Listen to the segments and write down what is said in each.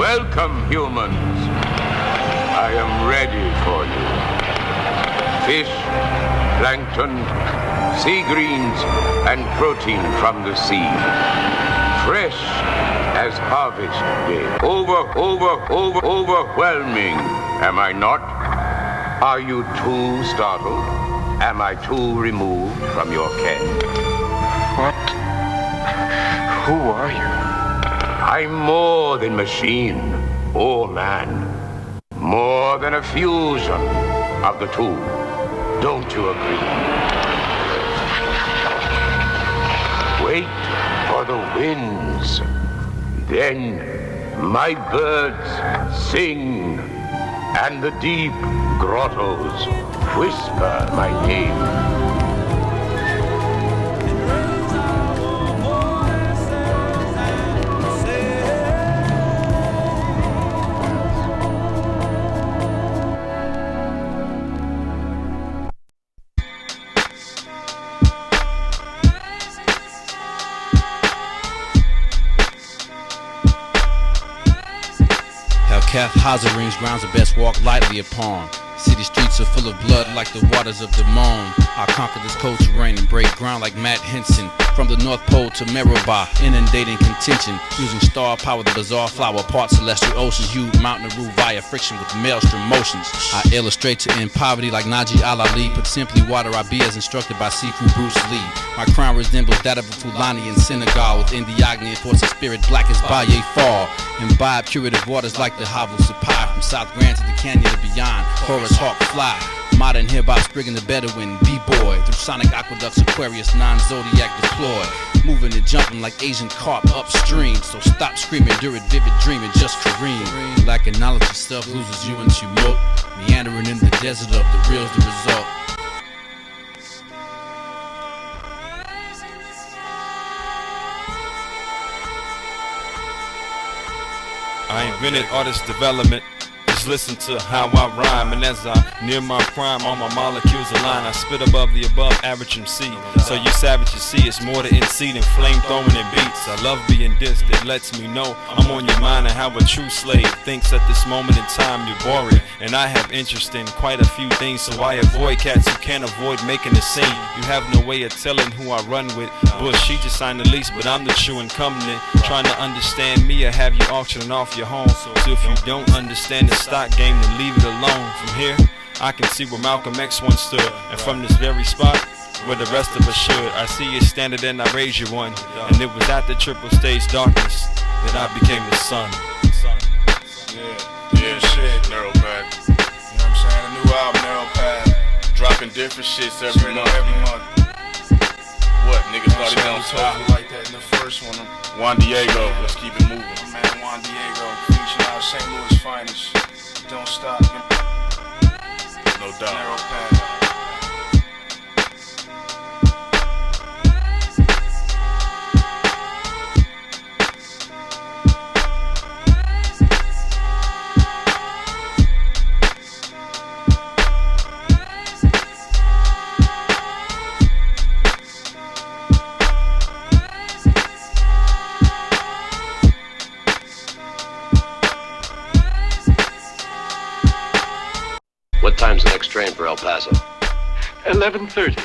Welcome, humans. I am ready for you. Fish, plankton, sea greens, and protein from the sea. Fresh as harvest day. Overwhelming, am I not? Are you too startled? Am I too removed from your ken? What? Who are you? I'm more than machine or man. More than a fusion of the two. Don't you agree? Wait for the winds. Then my birds sing, and the deep grottos whisper my name. Kath Hazarim's grounds are best walked lightly upon. City streets are full of blood like the waters of the Mon. I conquer this cold terrain and break ground like Matt Henson. From the North Pole to Meribah, inundating contention. Using star power, the bizarre flower, part celestial oceans. Huge mountain rule via friction with maelstrom motions. I illustrate to end poverty like Naji Al-Ali. Put simply water I be as instructed by Sifu Bruce Lee. My crown resembles that of a Fulani in Senegal. With Indiagni force of spirit black as Baye Fall. Imbibe curative waters like the Havu Sapai. From South Grand to the canyon and beyond. Horus Hawk fly. Modern hip-hop sprigging the Bedouin, B-boy. Through sonic aqueducts, Aquarius, non-zodiac deploy. Moving and jumping like Asian carp upstream. So stop screaming during vivid dreaming, just careen. Lacking knowledge of self loses you into milk. Meandering in the desert of the real's the result. I invented artist development. Just listen to how I rhyme, and as I near my prime, all my molecules align. I spit above the above average MC. So you savages see it's more to NC than flame throwing and beats. I love being dissed, it lets me know I'm on your mind and how a true slave thinks at this moment in time you're boring. And I have interest in quite a few things, so I avoid cats who can't avoid making a scene. You have no way of telling who I run with. Bush, she just signed the lease, but I'm the true incumbent. Trying to understand me or have you auctioning off your home. So if you don't understand the stock game, then leave it alone. From here, I can see where Malcolm X once stood, and from this very spot, where the rest of us should. I see you standing and I raise you one, and it was at the triple stage darkness that I became the sun. Yeah, shit, NarrowPath. You know what I'm saying? A new album, NarrowPath. Dropping different shits every month. What, niggas thought he gonna stop? Like that in the first one. Juan Diego, let's keep it moving. My man Juan Diego, featuring out St. Louis finest. Don't stop. No doubt. NarrowPath. What time's the next train for El Paso? 11:30.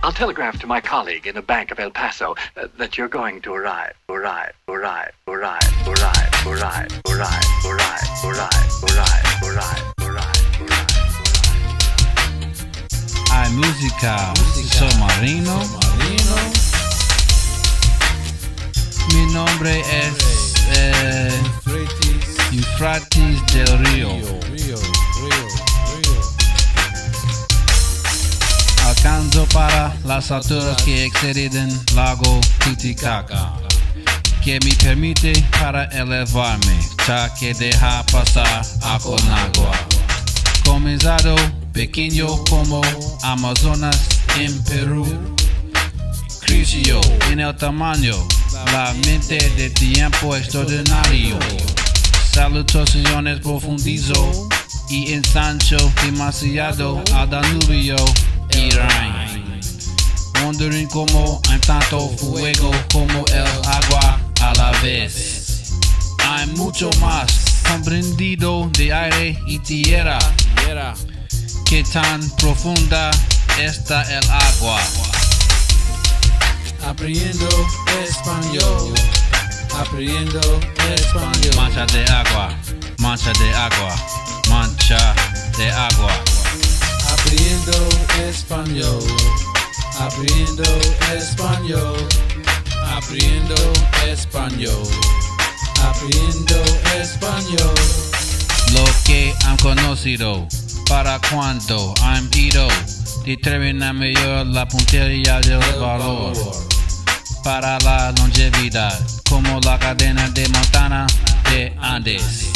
I'll telegraph to my colleague in a bank of El Paso that you're going to arrive. Hay música submarino. Mi nombre es Eufrates del Río. Alcanzo para las alturas que exceden lago Titicaca, que me permite para elevarme, ya que deja pasar Aconcagua. Comenzado pequeño como Amazonas en Perú, creció en el tamaño, la mente de tiempo extraordinario. Salutaciones profundizo y ensancho demasiado al Danubio y Rhine. Wondering como hay tanto fuego como el agua a la vez. Hay mucho más comprendido de aire y tierra. Qué tan profunda está el agua. Apriendo español. Apriendo español. Mancha de agua, mancha de agua, mancha de agua. Apriendo español. Apriendo español. Apriendo español. Apriendo español. Lo que han conocido, para cuando han ido, determina mejor la puntería del valor. Para la longevidad, como la cadena de Montana de Andes.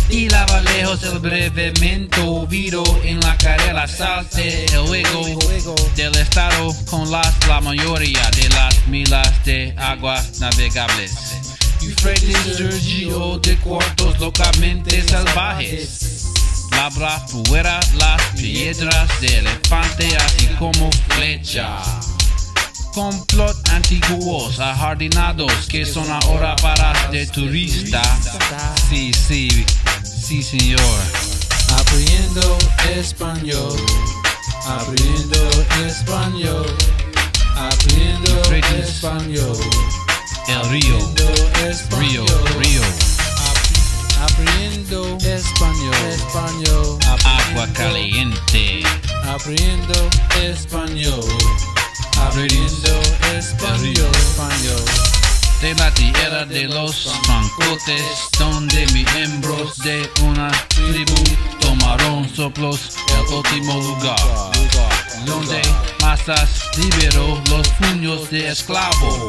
Y lava lejos el brevemente vido en la carrera salte el juego del estado con la mayoría de las milas de aguas navegables. Euphrates surgió de cuartos locamente salvajes. Labra fuera las piedras de elefante así como flecha. Complot antiguos ajardinados que son ahora para de turista. Sí, señor. Apriendo español. Apriendo español. Apriendo español. El río. Apriendo español. Agua caliente. Apriendo español. Apriendo español. De la tierra de los fancotes, donde miembros de una tribu tomaron soplos el último lugar, donde masas liberó los puños de esclavo,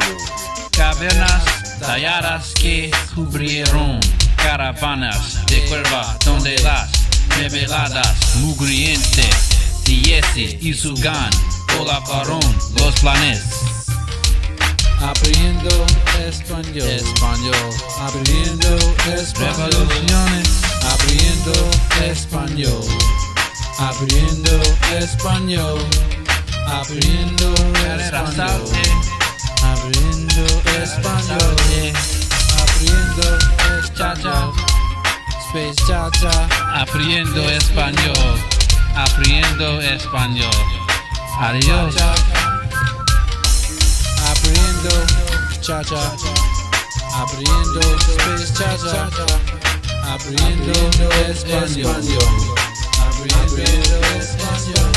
cavernas talladas que cubrieron caravanas de cuerva, donde las reveladas mugrientes Diese y Sugan colocaron los planes. Apriendo español. Apriendo español. Revoluciones. Apriendo español. Apriendo español. Apriendo español. Apriendo español. Apriendo español. Space cha-cha. Apriendo español. Apriendo español. Adiós. Apriendo cha-cha. Apriendo space cha-cha. Apriendo español. Apriendo español.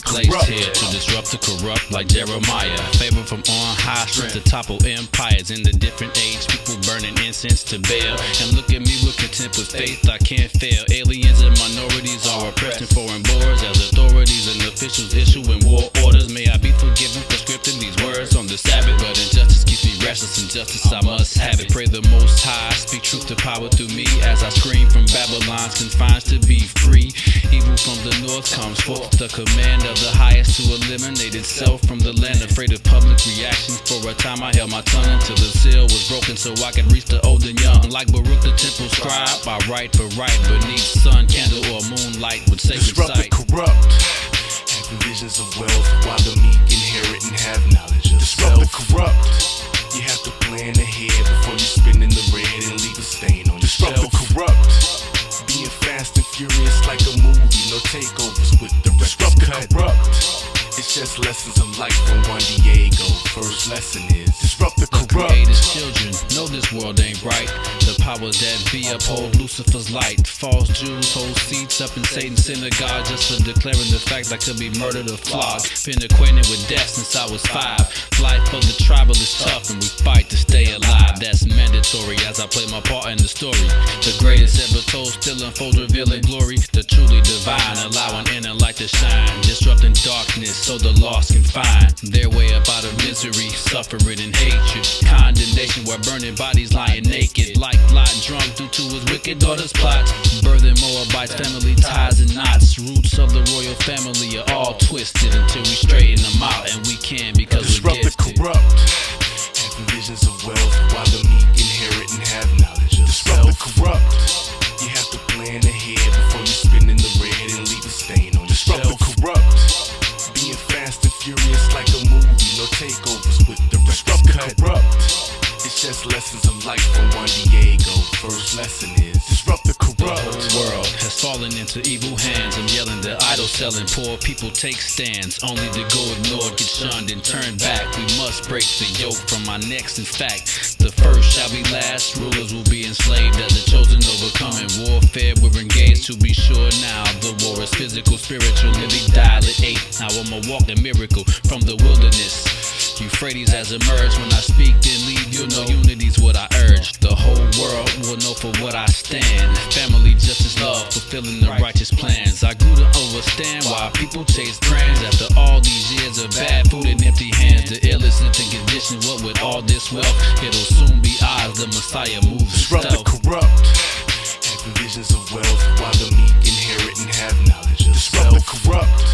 Placed here to disrupt the corrupt like Jeremiah. Favor from on high, strength to topple empires. In the different age, people burning incense to Baal. And look at me with contempt, with faith I can't fail. Aliens and minorities are oppressed in foreign borders, as authorities and officials issuing war orders. May I be forgiven for scripting these words on the Sabbath, but injustice keeps me restless. Injustice I must have it. Pray the Most High speak truth to power through me, as I scream from Babylon's confines to be free. Evil from the north comes forth, the command of the highest to eliminate itself from the land. Afraid of public reactions. For a time I held my tongue until the seal was broken, so I could reach the old and young. Like Baruch the temple scribe, I write for right beneath sun, candle, or moonlight with sacred Disrupt sight. the corrupt. Having visions of wealth while the meek inherit and have knowledge of Disrupt the self. corrupt. You have to plan ahead before you spin in the red and leave a stain on your Disrupt shelf. the corrupt. Being fast and furious like a movie, no takeovers with the Disrupt the cut. corrupt. It's just lessons of life from Juan Diego. First lesson is Disrupt the The corrupt. creator's children know this world ain't right. The powers that be uphold Lucifer's light. False Jews hold seats up in Satan's synagogue just for declaring the fact I could be murdered or flogged. Been acquainted with death since I was 5. Life for the tribal is tough and we fight to stay alive. That's mandatory. celebratory as I play my part in the story. The greatest ever told still unfolds, revealing glory. The truly divine, allowing inner light to shine, disrupting darkness so the lost can find their way up out of misery, suffering and hatred, condemnation where burning bodies lying naked, like Lot drunk due to his wicked daughter's plots, birthing Moabites, family ties and knots. Roots of the royal family are all twisted until we straighten them out, and we can because disrupt we're gifted. the corrupt, having visions of wealth while the meek inherit and have knowledge of disrupt self. The corrupt, you have to plan ahead before you spin in the red and leave a stain on yourself. Disrupt the corrupt, being fast and furious like a movie, no takeovers with the disrupt the corrupt. It's just lessons of life from Juan Diego. First lesson is disrupt the corrupt. The whole world has fallen into evil hands. I'm yelling the idol selling, poor people take stands, only to go ignored, get shunned and turned back. We must break the yoke from our necks. In fact, the first shall be last. Rulers will be enslaved as the chosen overcome in warfare. We're engaged to be sure now. The war is physical, spiritual, living dilate 8. Now I'm a walking miracle from the wilderness. Euphrates has emerged. When I speak then leave, you'll know unity's what I urge. The whole world will know for what I stand. Family, justice, love, fulfilling the righteous plans. I grew to understand why people chase brands after all these years of bad food and empty hands. The illicit and condition, what with all this wealth? It'll soon be ours, the Messiah moves disrupt stealth. The corrupt, having visions of wealth while the meek inherit and have knowledge of disrupt self. The corrupt,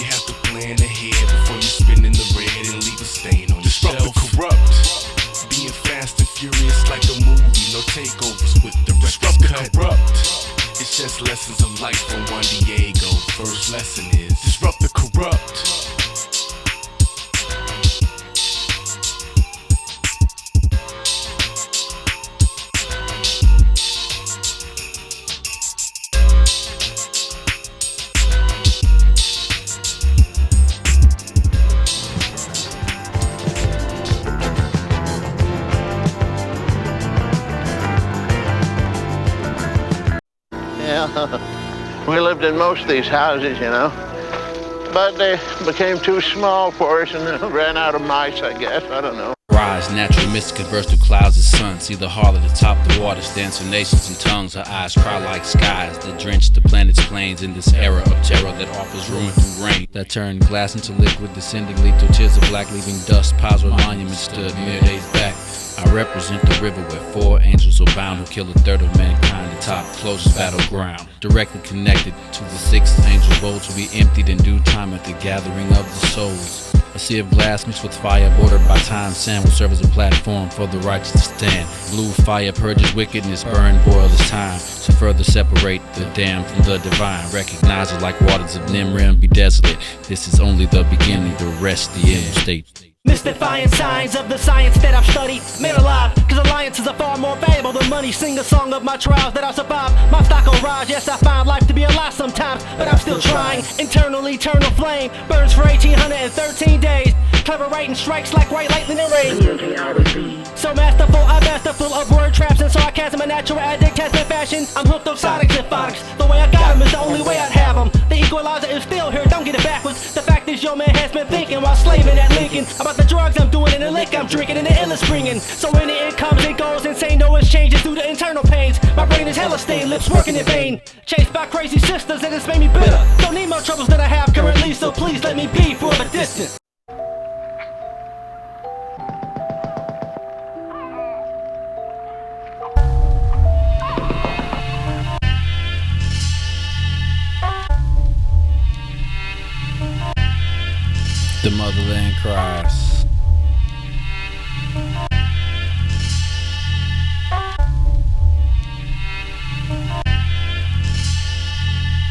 you have to plan ahead before you spin in the red and leave a stain on disrupt yourself. The corrupt, being fast and furious like a movie, no takeovers with the disrupt the corrupt. It's just lessons of life from Juan Diego. First lesson is disrupt the corrupt. We lived in most of these houses, you know, but they became too small for us and ran out of mice, I guess. I don't know. Cries, natural mist converse through clouds of sun. See the heart at the top of the water, dance in nations and tongues. Her eyes cry like skies that drench the planet's plains in this era of terror that offers ruin through rain that turn glass into liquid, descending lethal tears of black, leaving dust. Piles where monuments stood mere days back. I represent the river where 4 angels are bound who kill a third of mankind atop closest battleground. Directly connected to the 6th angel bowl to be emptied in due time at the gathering of the souls. A sea of glass mixed with fire bordered by time sand will serve as a platform for the righteous to stand. Blue fire purges wickedness, burn, boil is time to further separate the damned from the divine. Recognize it like waters of Nimrim be desolate. This is only the beginning, the rest the end state. Mystifying signs of the science that I've studied. Made alive, cause alliances are far more valuable than money. Sing a song of my trials that I survived. My stock will rise, yes I find life to be a lie sometimes, but I'm still trying. Internal, eternal flame burns for 1813 days. Clever writing strikes like white lightning and rain. So masterful, I'm masterful of word traps and sarcasm. A natural addict has been fashioned. I'm hooked on sonics and phonics. The way I got them is the only way I'd have them. The equalizer is still here, don't get it backwards. The fact is your man has been thinking while slaving at Lincoln about the drugs I'm doing and the lick I'm drinking and the ill is bringing. So many it comes and goes, insane, no exchanges due to internal pains. My brain is hella stained, lips working in vain. Chased by crazy sisters and it's made me bitter. Don't need more troubles than I have currently, so please let me be for a distance. The Motherland cries.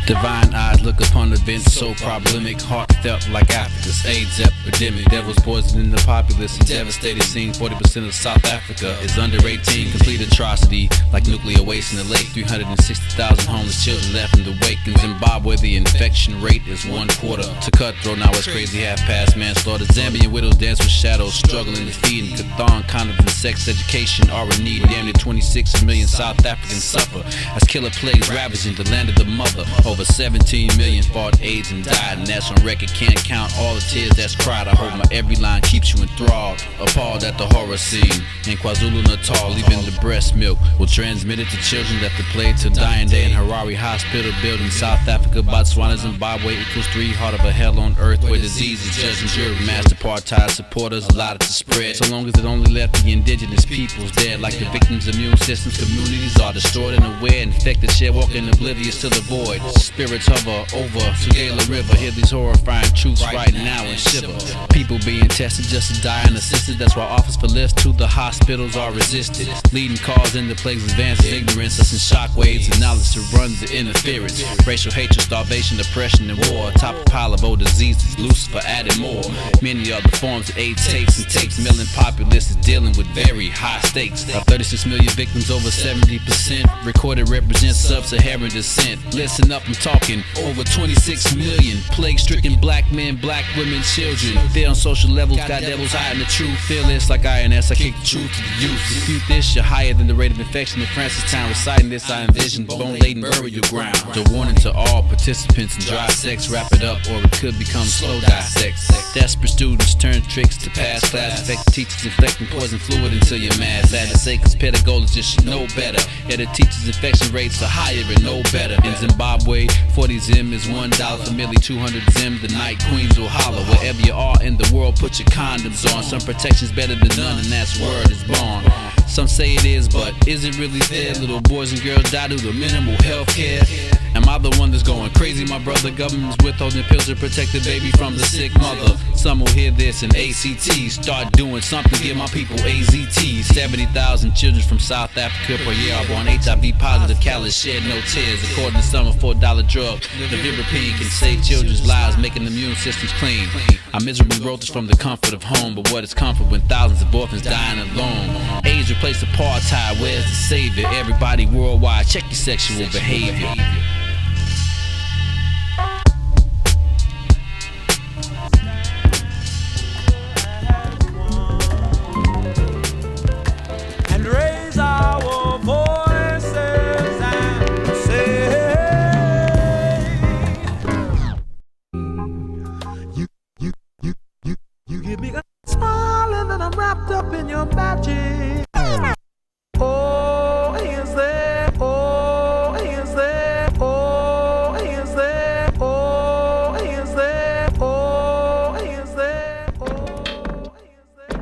Divine eyes look upon events so problematic, heartfelt like Africa's AIDS epidemic. Devil's poison in the populace, a devastating scene. 40% of South Africa is under 18. Complete atrocity like nuclear waste in the lake. 360,000 homeless children left in the wake. In Zimbabwe, the infection rate is 1/4 to cutthroat. Now it's crazy, half past manslaughter. Zambian widows dance with shadows, struggling to feed. In Cathon, condoms and sex education are in need. Damn near 26 million South Africans suffer as killer plagues ravaging the land of the mother. Over 17 million million fought AIDS and died, and that's on record. Can't count all the tears that's cried. I hope my every line keeps you enthralled, appalled at the horror scene in KwaZulu-Natal. Even the breast milk will transmit it to children that play till dying day in Harare Hospital building. South Africa, Botswana, Zimbabwe equals 3 heart of a hell on earth where disease is judged and jury. Master apartheid supporters allowed it to spread, so long as it only left the indigenous peoples dead. Like the victims' immune systems, communities are destroyed and aware. Infected share walking oblivious to the void. Spirits hover over Tugela River. Hear these horrifying truths right now and shiver. People being tested just to die unassisted. That's why offers for lifts to the hospitals are resisted. Leading cause in the plagues advances ignorance. Us in shockwaves and knowledge to run the interference. Racial hatred, starvation, depression, and war. Top of pile of old diseases, Lucifer added more. Many other forms that AIDS takes and takes. Million populace is dealing with very high stakes. Of 36 million victims, over 70% recorded represents sub-Saharan descent. Listen up, I'm talking over 26 million plague-stricken black men, black women, children. They're on social levels, got devils hiding the truth. Fearless like INS, I kick the truth to the youth. Dispute this, you're higher than the rate of infection in Francistown. Reciting this, I envision bone-laden burial ground. The warning to all participants in dry sex, wrap it up or it could become slow dissect. Desperate students turn tricks to pass class. Infected teachers inflecting poison fluid into your mass. Sad to say, cause pedagogists should know better. Yeah, the teachers' infection rates are higher and know better. In Zimbabwe, 40 Zim is $1 for milli, 200 Zim. The night queens will holler. Wherever you are in the world, put your condoms on. Some protection's better than none, and that's word is born. Some say it is, but is it really there? Little boys and girls die due to minimal health care. Am I the one that's going crazy? My brother, government's withholding pills to protect the baby from the sick mother. Some will hear this and ACT. Start doing something, give my people AZT. 70,000 children from South Africa per year are born HIV positive. Callous shed no tears. According to some, a $4 drug, the Vibrapine can save children's lives, making immune systems clean. I miserably wrote this from the comfort of home, but what is comfort when thousands of orphans dying alone? AIDS replaced apartheid, where's the savior? Everybody worldwide, check your sexual behavior. And raise our voices and say, you give me a smile and then I'm wrapped up in your magic. Oh, is there? Oh, is there? Oh, is there? Oh, is there? Oh, is there? Oh, is there?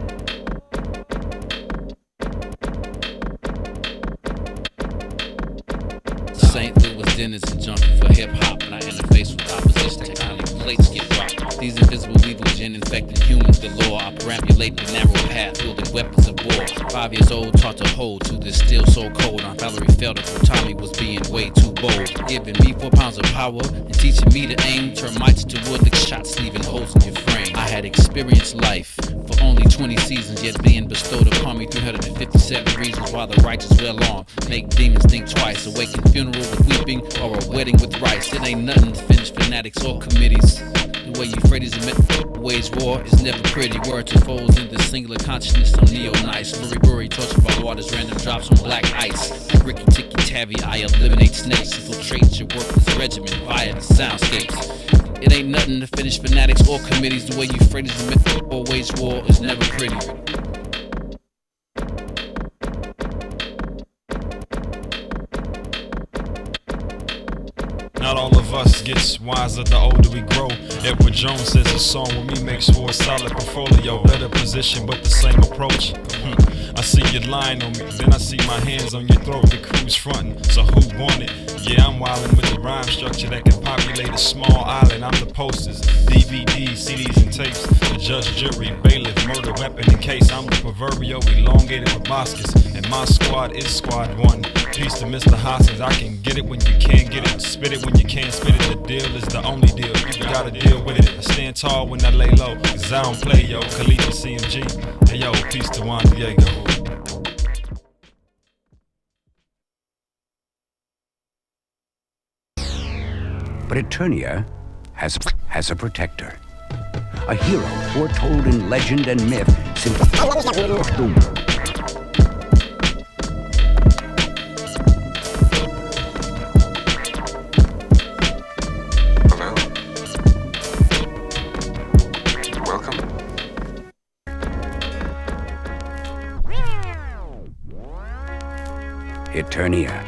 St. Louis dinners and jumping for hip-hop, and I interface with opposition. Tectonic plates get rocked. These invisible evil gin-infected humans galore. I perambulate the narrow path, wielding weapons of war. 5 years old, taught to hold to this still so cold. On Valerie Felder, for Tommy was being way too bold. Giving me 4 pounds of power and teaching me to aim termites to wood like shots leaving holes in your frame. I had experienced life for only 20 seasons, yet being bestowed upon me 357 reasons while the righteous well on. Make demons think twice. Awaken funeral with weeping or a wedding with rice. It ain't nothing to finish fanatics or committees. The way Euphrates admit wage war is never pretty. Word to foes in the singular consciousness. I'm neo-nice. Bury, tortured by waters, random drops on black ice. Ricky Ticky Tabby, I eliminate snakes. Infiltrate your worthless regimen via the soundscapes. It ain't nothing to finish fanatics or committees. The way Euphrates admit or wage war is never pretty. Not all of us gets wiser the older we grow. Edward Jones says a song with me makes for a solid portfolio. Better position but the same approach. I see you lying on me, then I see my hands on your throat. The crew's frontin', so who want it? Yeah, I'm wildin' with the rhyme structure that can populate a small island. I'm the posters, DVDs, CDs and tapes. The judge, jury, bailiff, murder weapon in case. I'm the proverbial elongated proboscis, and my squad is squad 1. Peace to Mr. Hoskins, I can get it when you can't get it. Spit it when you can't spit it. The deal is the only deal, you gotta deal with it. I stand tall when I lay low, cause I don't play, yo. Caliph CMG, hey yo, peace to Juan Diego. But Eternia has a protector. A hero foretold in legend and myth since Eternia,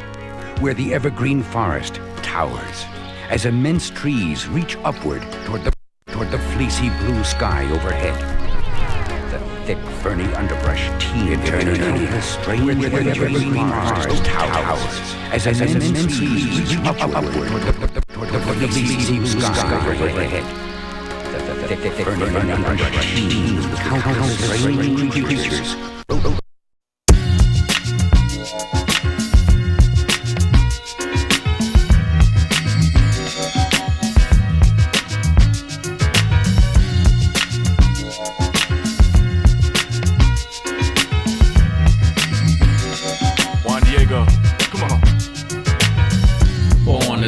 where the evergreen forest towers as immense trees reach upward toward the fleecy blue sky overhead. The thick ferny underbrush teems Eternia, where the evergreen forest towers as immense trees reach upward toward the fleecy blue sky overhead. The thick ferny underbrush teems with countless strange creatures.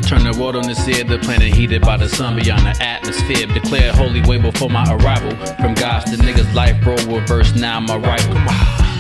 Turn the world on its head, the planet heated by the sun beyond the atmosphere. Declared holy way before my arrival. From God's the nigga's life, bro, reverse now my rival.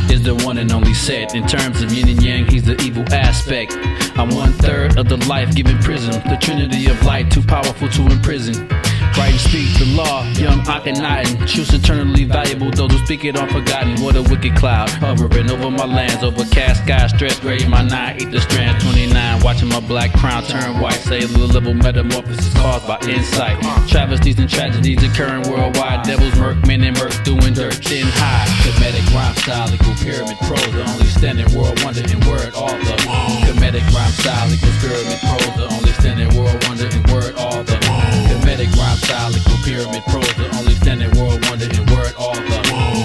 Is the one and only set. In terms of yin and yang, he's the evil aspect. I'm 1/3 of the life-giving prism. The trinity of light, too powerful to imprison. Write and speak the law, young Akhenaten. Choose eternally valuable, those who speak it are forgotten. What a wicked cloud, hovering over my lands. Overcast sky, stress gray, my 9 eat the strand. 29, watching my black crown turn white. Cellular level metamorphosis caused by insight. Travesties and tragedies occurring worldwide. Devils murk, men and murk, doing dirt, thin high. Comedic rhyme style equal pyramid prose. The only standing world wonder in word author. Comedic rhyme style equals pyramid prose. The only standing world wonder in word author. Comedic rhyme style equal pyramid prose. The only standing world wonder in word author.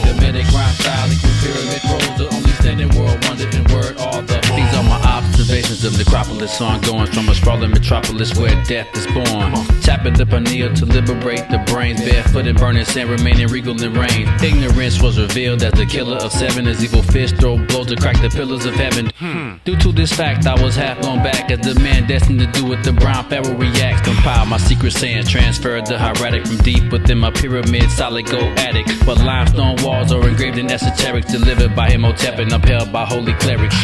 Comedic rhyme style equal pyramid prose. The only standing world wonder in word author. These are my observations of Necropolis, ongoing from a sprawling metropolis where death is born. Tapping the pineal to liberate the brains. Barefoot and burning sand, remaining regal in rain. Ignorance was revealed as the killer of 7. As evil fists throw blows to crack the pillars of heaven. Due to this fact, I was half blown back as the man destined to do what the brown Pharaoh reacts. Compile my secret sayings, transferred the hieratic from deep within my pyramid, solid gold attic. But limestone walls are engraved in esoterics, delivered by Imhotep and upheld by holy clerics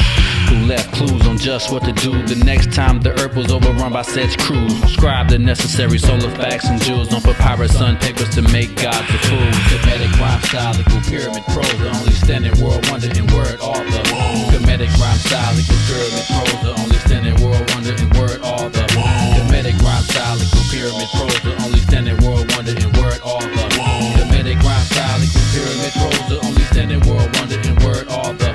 who left clues on just what to do the next time the earth was overrun by such crews. Scribe the necessary solar facts and jewels on papyrus, sun papers to make gods a fool. Comedic rhyme style equal pyramid prose. The only standing world wonder in word author. Comedic rhyme style equal pyramid prose. The only standing world wonder in word author. Comedic rhyme style equal pyramid prose. The only standing world wonder in word author. Comedic rhyme style equal pyramid prose. The only standing world wonder in word author.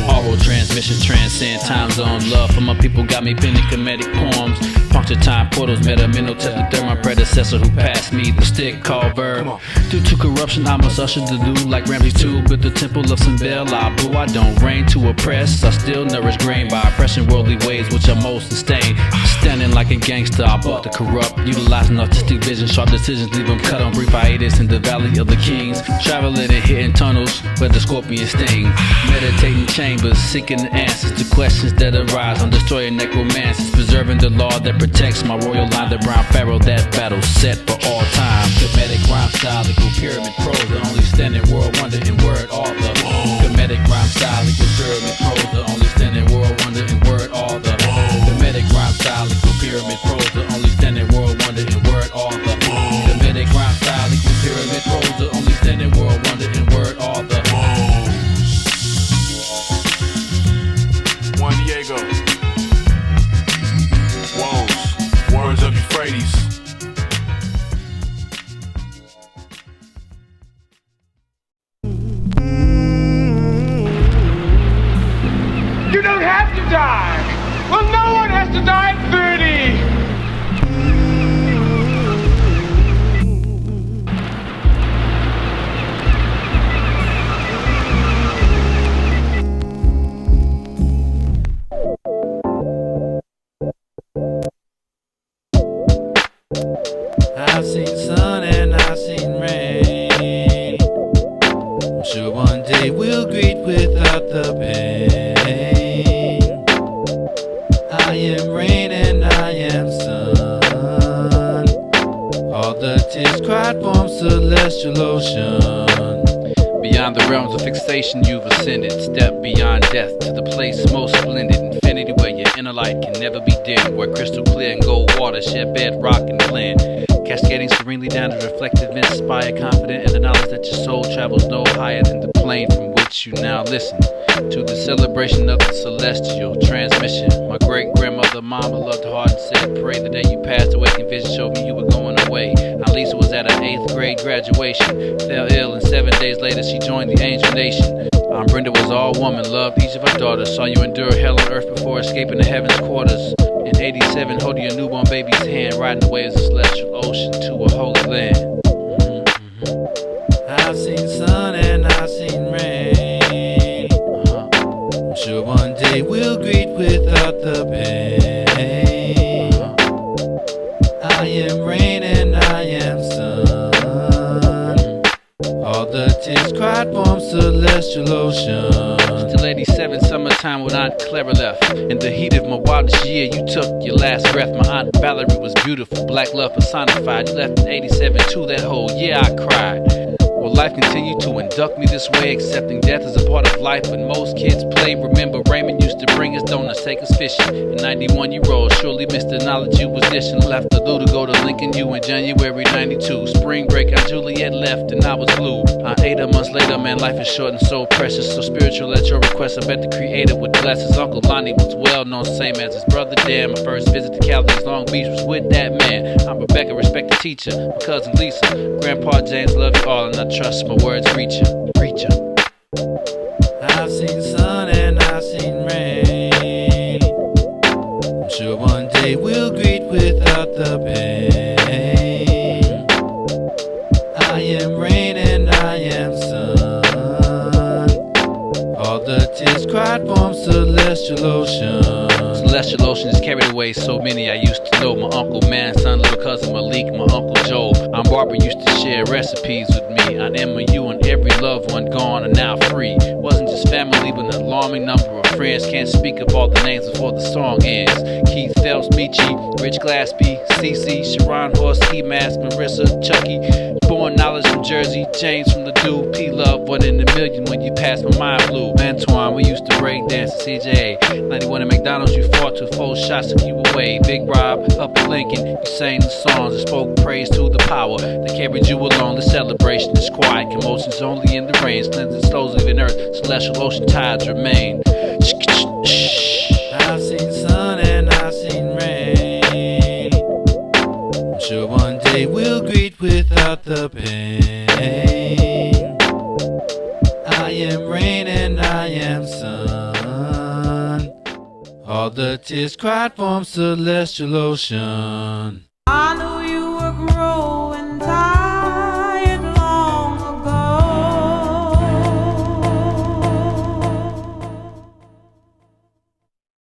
Oral transmission transcend time zone. Love for my people got me penning comedic poems. Puncture time portals, met a mental third my predecessor who passed me the stick called verb. Due to corruption, I must usher the do like Ramses II, but the temple of Simbel, Abu. I don't reign to oppress, I still nourish grain by oppression worldly ways which are most sustained. Standing like a gangster, I bought the corrupt, utilizing artistic vision, sharp decisions, leave them cut on brief hiatus in the valley of the kings. Traveling and hitting tunnels where the scorpions sting. Meditating chambers, seeking the answers to questions that arise. I'm destroying necromancers, preserving the law that protects my royal line. The brown Pharaoh, that battle set for all time. Comedic rhyme style equal pyramid prose. The only standing world wonder in word author. Comedic rhyme style equal pyramid prose. The only standing world wonder in word author. Comedic rhyme style equal pyramid prose. The only standing world wonder in word author. Comedic rhyme style equal pyramid prose. The only standing world wonder in word author. Juan Diego. W.O.E.Z. Words of Euphrates. You don't have to die. Well, no one has to die at 30. I've seen sun and I've seen rain. I'm sure one day we'll greet without the pain. I am rain and I am sun. All the tears cried form celestial ocean. Beyond the realms of fixation you've ascended. Step beyond death to the place most splendid. Infinity where your inner light can never be dim. Where crystal clear and gold water shed bedrock and blend. Cascading serenely down to reflective, inspire, confident in the knowledge that your soul travels no higher than the plane from which celebrate you. Now listen to the celebration of the celestial transmission. My great grandmother, mama loved hard and said, pray the day you passed away, can vision showed me you were going away. Lisa was at her 8th grade graduation, fell ill, and 7 days later she joined the Angel Nation. Brenda was all woman, loved each of her daughters, saw you endure hell on earth before escaping the heaven's quarters. In 87, holding your newborn baby's hand, riding the waves of celestial ocean to a holy land. I've seen sun and I've seen rain. I'm sure one day we'll greet without the pain. I am rain and I am sun. All the tears cried form celestial ocean. Still 87, summertime when Aunt Clara left. In the heat of my wildest year, you took your last breath. My Aunt Valerie was beautiful, black love personified. You left in 87 too, that whole year I cried. Will life continue to induct me this way, accepting death as a part of life? But most kids play. Remember Raymond used to bring us donuts, take us fishing. In 91 you rose, surely missed the knowledge you was dishing. Left the Lou to go to Lincoln U in January 92. Spring break, Aunt Juliet left and I was blue. 8 months later, man, life is short and so precious. So spiritual at your request, I bet the creator would bless us. Uncle Lonnie was well known, same as his brother Dan. My first visit to Cali's Long Beach was with that man. I'm Rebecca, respect the teacher. My cousin Lisa, Grandpa James, love you all, and I trust my words reach ya. I've seen sun and I've seen rain. I'm sure one day we'll greet without the pain. I am rain and I am sun. All the tears cried form celestial ocean. Celestial ocean is carried away so many I used to know. My uncle Man, son, little cousin Malik, my uncle Joe. Aunt Barbara used to share recipes with me. Aunt Emma, you and every loved one gone and now free. Wasn't just family but an alarming number of friends. Can't speak of all the names before the song ends. Keith Phelps, Michi, Rich Glaspie, Cece, Sharon Horse, Key Mask, Marissa, Chucky. Born knowledge from Jersey, James from the Dude, P-Love, 1 in a million when you passed my mind blue. Antoine, we used to break dance at CJA. 91 at McDonald's, you fought to 4 shots, took you away. Big Rob, up at Lincoln, you sang the songs and spoke praise to the power that carried you along. The celebration is quiet, commotions only in the rains, cleansing souls leaving earth, celestial ocean tides remain. I've seen sun and I've seen rain. I'm sure one day we'll greet without the pain. I am rain and I am sun. All the tears cried form celestial ocean.